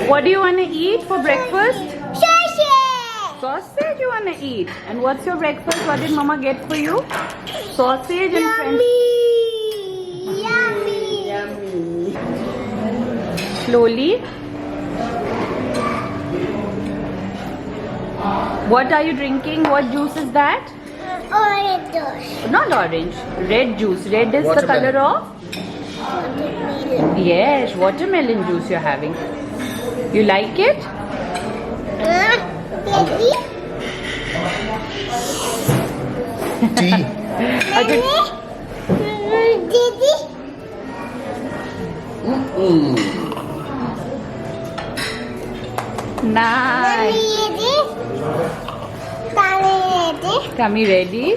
What do you want to eat for breakfast? Sausage. Sausage you want to eat. And what's your breakfast? What did Mama get for you? Sausage and French. Yummy. Yummy. Slowly. What are you drinking? What juice is that? Orange juice. Not orange. Red juice. Red is the color of? Yes, watermelon juice you're having. You like it? Daddy. Tea. Okay. Daddy. Nice. Tummy ready?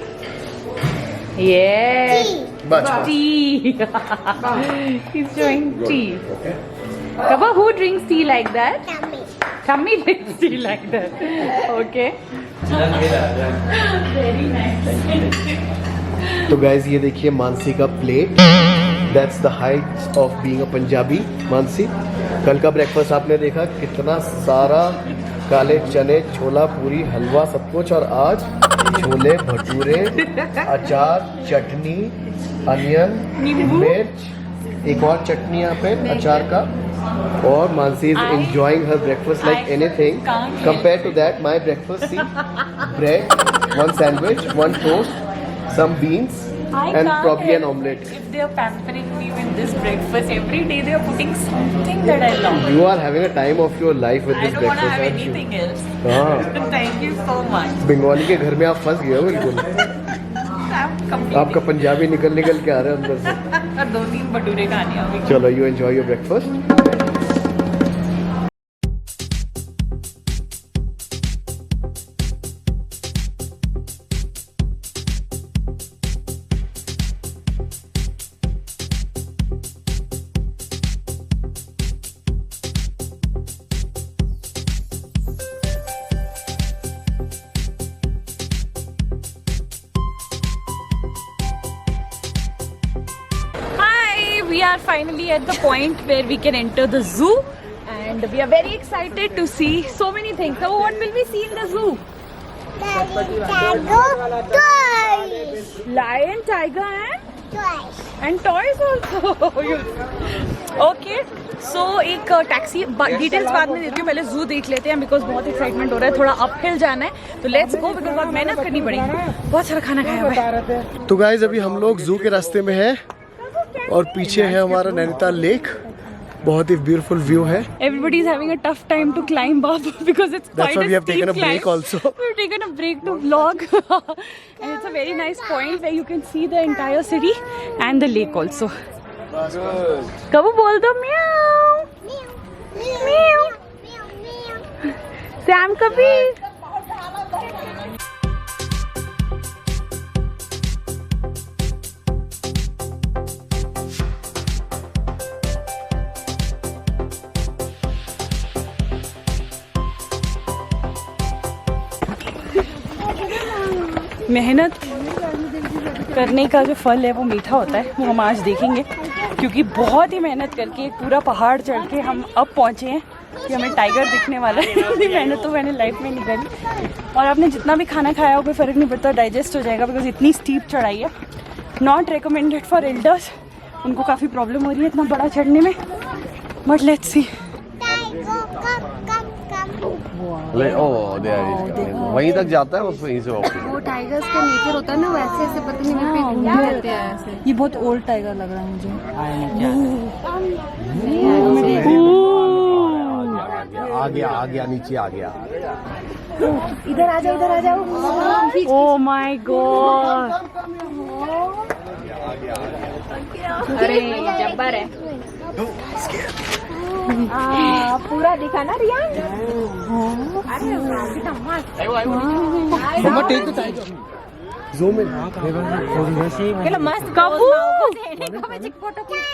Yes. Tea. He's showing tea. Kaba, who drinks tea like that? Tummy drinks tea like that. Okay. Very nice. तो guys ये देखिए मानसी का plate. That's the height of being a Punjabi. Mansi, कल का breakfast आपने देखा कितना सारा काले चने, छोला, पूरी, हलवा, सब कुछ. और आज छोले भटूरे, अचार, चटनी, अनियन, मिर्च, एक और चटनी यहाँ पे अचार का. और Mansi is enjoying her breakfast like anything. Compare to that my breakfast, see, bread, one sandwich, one toast, some beans and probably an omelette. If they are pampering me with this breakfast every day, they are putting something that I love. You are having a time of your life with I this don't want to breakfast, have aren't you? anything else. हाँ. Thank you so much. Bengali के घर में आप फंस गए हो बिल्कुल. I'm completely. आपका पंजाबी निकल के आ रहा है अंदर से. और 2-3 भटूरे खाने अभी. चलो, you enjoy your breakfast. We are finally at the point where we can enter the zoo, and we are very excited to see so many things. So what will we see in the zoo? Lion, tiger and toys also. Okay, so एक taxi details बाद में देती हूँ. पहले जू देख लेते हैं बिकॉज बहुत एक्साइटमेंट हो रहा है. थोड़ा अपहिल जाना है तो लेट्स गो बिकॉज बहुत मेहनत करनी पड़ेगी. बहुत सारा खाना खाया हुआ है. तो गाइज अभी हम लोग जू के रास्ते में हैं और पीछे है हमारा नैनीताल लेक. बहुत ही ब्यूटीफुल व्यू है. Everybody is having a tough time to climb up because it's That's quite why a we have steep taken a break climb. also. We've taken a break to vlog and it's a very nice point where you can see the entire city and the lake also. कबू बोल दो म्याऊ म्याऊ. Sam Kabir. मेहनत करने का जो फल है वो मीठा होता है, वो हम आज देखेंगे. क्योंकि बहुत ही मेहनत करके एक पूरा पहाड़ चढ़ के हम अब पहुँचे हैं कि हमें टाइगर दिखने वाला है. इतनी मेहनत तो मैंने लाइफ में नहीं करी. और आपने जितना भी खाना खाया हो कोई फ़र्क नहीं पड़ता, डाइजेस्ट हो जाएगा बिकॉज इतनी स्टीप चढ़ाई है. नॉट रिकमेंडेड फॉर एल्डर्स, उनको काफ़ी प्रॉब्लम हो रही है इतना बड़ा चढ़ने में. But let's see. वहीं तक जाता है बस वहीं से वापस. वो टाइगर्स का नेचर होता है ना, वैसे ऐसे पता नहीं पे घूमते रहते हैं ऐसे. ये बहुत ओल्ड टाइगर लग रहा है मुझे. आ गया नीचे आ गया. इधर आ जाओ. Oh my god. अरे जब्बर है. पूरा दिखा ना Riyan. Mamma take the tiger. Zoom in. मस्त कबू. Photo come.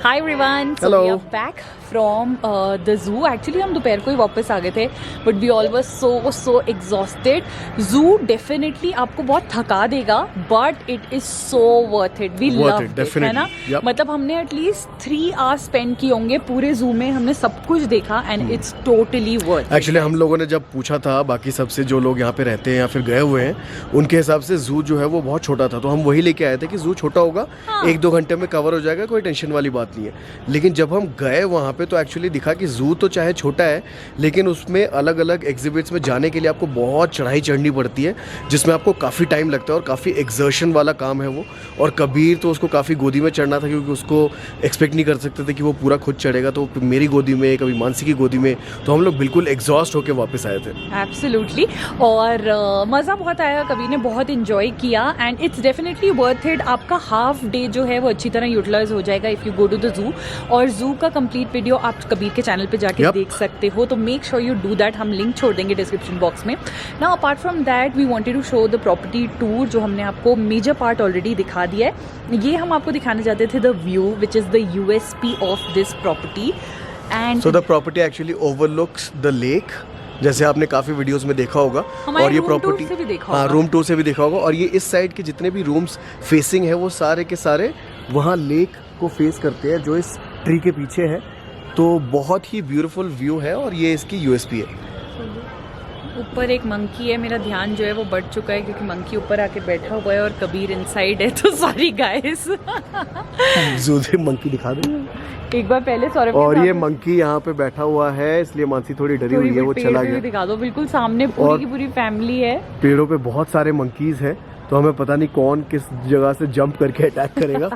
Hi everyone, so Hello. We are back from the zoo. Actually हम दोपहर को ही वापस आ गए थे, but we all were so exhausted. Zoo definitely आपको बहुत थका देगा, but it is so worth it. We Worth love it, it, definitely. है ना. Yep. मतलब हमने एटलीस्ट 3 आवर्स स्पेंड किए होंगे पूरे जू में. हमने सब कुछ देखा and it's totally worth. Actually हम लोगों ने जब पूछा था बाकी सबसे जो लोग यहाँ पे रहते हैं या फिर गए हुए हैं, उनके हिसाब से जू जो है वो बहुत छोटा था, तो हम वही लेके आए थे कि जू छोटा होगा, हाँ. 1-2 घंटे में कवर हो जाएगा, कोई टेंशन वाली बात नहीं है. लेकिन जब हम गए वहाँ पे तो एक्चुअली दिखा कि जू तो चाहे छोटा है, लेकिन उसमें अलग अलग एग्जिबिट्स में जाने के लिए आपको बहुत चढ़ाई चढ़नी पड़ती है, जिसमें आपको काफ़ी टाइम लगता है और काफ़ी एक्सर्शन वाला काम है वो. और कबीर तो उसको काफ़ी गोदी में चढ़ना था, क्योंकि उसको एक्सपेक्ट नहीं कर सकते थे कि वो पूरा खुद चढ़ेगा, तो मेरी गोदी में, कभी मानसी की गोदी में, तो हम लोग बिल्कुल एग्जॉस्ट होकर वापस आए थे. एब्सोल्युटली. और मज़ा बहुत आया, कभी ने बहुत इन्जॉय किया and it's definitely worth it. आपका हाफ डे जो है वो अच्छी तरह यूटिलाइज हो जाएगा if you go to the zoo. और जू का कंप्लीट वीडियो आप कबीर के चैनल पे जाके Yep. देख सकते हो, तो make sure you do that. हम लिंक छोड़ देंगे डिस्क्रिप्शन बॉक्स में. Now apart from that we wanted to show the property tour, जो हमने आपको मेजर पार्ट ऑलरेडी दिखा दिया है. ये हम आपको दिखाने जाते थे the view which is the USP of this property. And so the property actually overlooks the lake, जैसे आपने काफी वीडियोस में देखा होगा. हमारे और ये room tour प्रॉपर्टी से भी देखा हाँ, होगा. रूम टूर से भी देखा होगा. और ये इस साइड के जितने भी रूम्स फेसिंग है वो सारे के सारे वहाँ लेक को फेस करते हैं, जो इस ट्री के पीछे है. तो बहुत ही ब्यूटीफुल व्यू है और ये इसकी USP है. ऊपर एक मंकी है. मेरा ध्यान जो है वो बढ़ चुका है क्योंकि मंकी ऊपर आके बैठा हुआ है और कबीर इनसाइड है. तो सॉरी गाइस. जू से मंकी दिखा दे. एक बार पहले सौरभ और ये मंकी यहाँ पे बैठा हुआ है, इसलिए मानसी थोड़ी डरी हुई है, वो चला गया. दिखा दो. बिल्कुल सामने पूरी और की पूरी फैमिली है. पेड़ों पे बहुत सारे मंकीज हैं, तो हमें पता नहीं कौन किस जगह से जंप करके अटैक करेगा,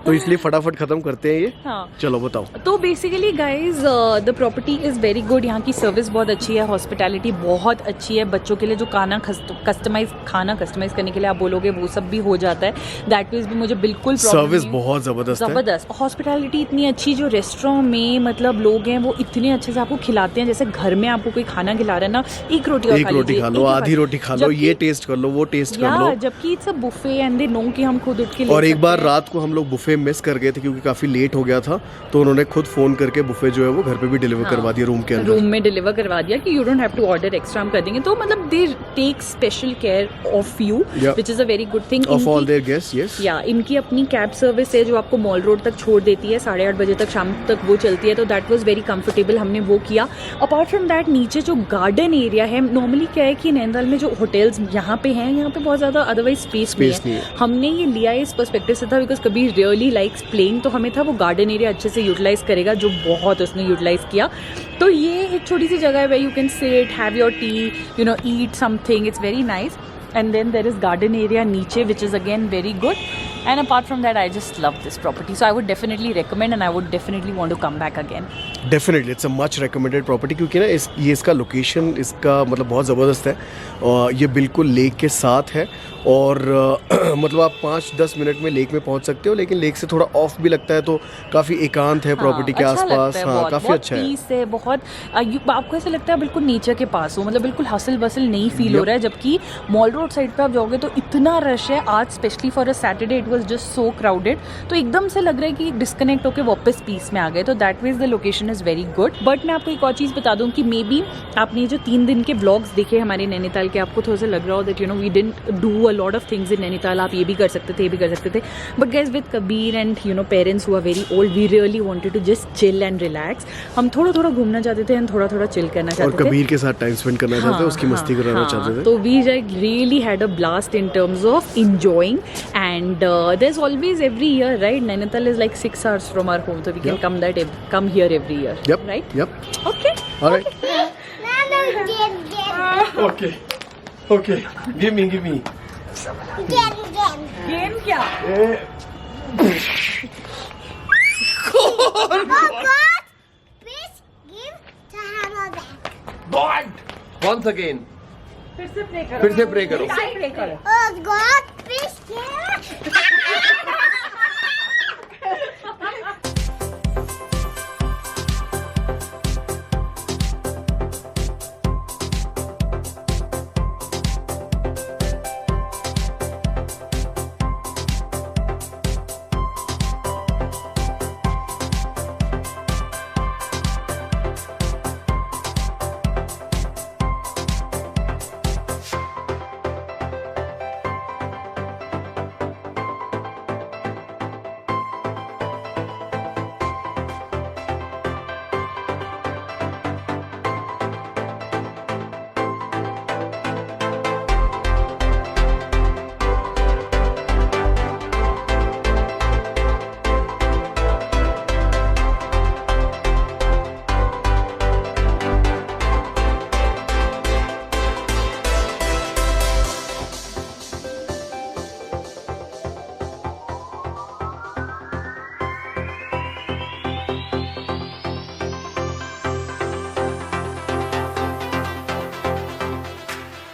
तो इसलिए फटाफट खत्म करते हैं ये. हाँ. चलो बताओ. तो basically guys the property is very good. यहाँ की सर्विस बहुत अच्छी है, हॉस्पिटैलिटी बहुत अच्छी है. बच्चों के लिए जो खाना कस्टमाइज करने के लिए आप बोलोगे वो सब भी हो जाता है. दैट मीन्स भी मुझे बिल्कुल सर्विस बहुत जबरदस्त है. जबरदस्त हॉस्पिटैलिटी इतनी अच्छी. जो रेस्टोरेंट में मतलब लोग हैं वो इतने अच्छे से आपको खिलाते हैं. जैसे घर में आपको कोई खाना खिला रहा है ना, एक रोटी एक रोटी खा लो, आधी रोटी खा लो, ये टेस्ट कर लो, वो टेस्ट कर लो. जबकि it's a buffet and they know कि हम खुद उठ के ले और एक सकते बार हैं. रात को हम लोग बुफे मिस कर गए थे क्योंकि काफी लेट हो गया था, तो उन्होंने खुद फोन करके बुफे जो है वो घर पे भी डिलीवर करवा दिया रूम के अंदर. रूम में डिलीवर करवा दिया कि you don't have to order extra, हम कर देंगे. तो मतलब they take special care of you, which is a very good thing. Of all their guests. Yes, या इनकी अपनी कैब सर्विस है जो आपको मॉल रोड तक छोड़ देती है. 8:30 बजे तक शाम तक वो चलती है. तो दैट वाज वेरी कंफर्टेबल. हमने वो किया. अपार्ट फ्रॉम दैट नीचे जो गार्डन एरिया है, नॉर्मली क्या है कि नैनीताल में जो होटल्स यहाँ पे हैं, यहाँ पे बहुत ज़्यादा अदरवाइज स्पेस नहीं है. हमने ये लिया है इस पर्सपेक्टिव से था बिकॉज कभी रियली लाइक्स प्लेइंग, तो हमें था वो गार्डन एरिया अच्छे से यूटिलाइज करेगा, जो बहुत उसने यूटिलाइज किया. तो ये एक छोटी सी जगह है where you can sit, have your tea, you know, eat something. It's very nice. And then there is garden area नीचे, which is again very good. And apart from that, I just love this property. So I would definitely recommend and I would definitely want to come back again. Definitely it's a much recommended property, क्योंकि ना ये इसका location इसका मतलब बहुत ज़बरदस्त है. और ये बिल्कुल लेक के साथ है और मतलब आप 5-10 मिनट में लेक में पहुंच सकते हो, लेकिन लेक से थोड़ा ऑफ भी लगता है, तो काफ़ी एकांत है प्रॉपर्टी के आसपास. हाँ, काफ़ी अच्छा है. पीस है बहुत. आपको ऐसा लगता है बिल्कुल नेचर के पास हो, मतलब बिल्कुल हसल बसल नहीं फील हो रहा है. जबकि मॉल रोड साइड पे आप जाओगे तो इतना रश है. आज specially for a Saturday it was just so crowded, तो एकदम से लग रहा है कि डिस्कनेक्ट होकर वापस पीस में आ गए. तो that means the location is very good. But मैं आपको एक और चीज़ बता दूँ कि मे बी आपने जो 3 दिन के व्लॉग्स देखे हमारे नैनीताल के, आपको थोड़ा सा लग रहा हो that you know we didn't do a lot of things in Nainital. आप ये भी कर सकते थे, ये भी कर सकते थे. But guys with Kabir and you know parents who are very old, we really wanted to just chill and relax. हम थोड़ा थोड़ा घूमना चाहते थे एंड थोड़ा थोड़ा चिल करना और चाहते थे. कबीर के साथ टाइम स्पेंड करना चाहते थे, उसकी मस्ती कराना चाहते थे. तो we really had a blast in terms of enjoying. And there's always every year, right? Nainital is like 6 hours from our home, so we can come here every year. Yep. Right? Yep. Okay. All right. Nano, get. Okay. Okay. Give me. Get. Game क्या? Oh God! Please give the hammer back. God. Once again. फिर से play करो. फिर से pray करो. Play करो. Oh God! Please give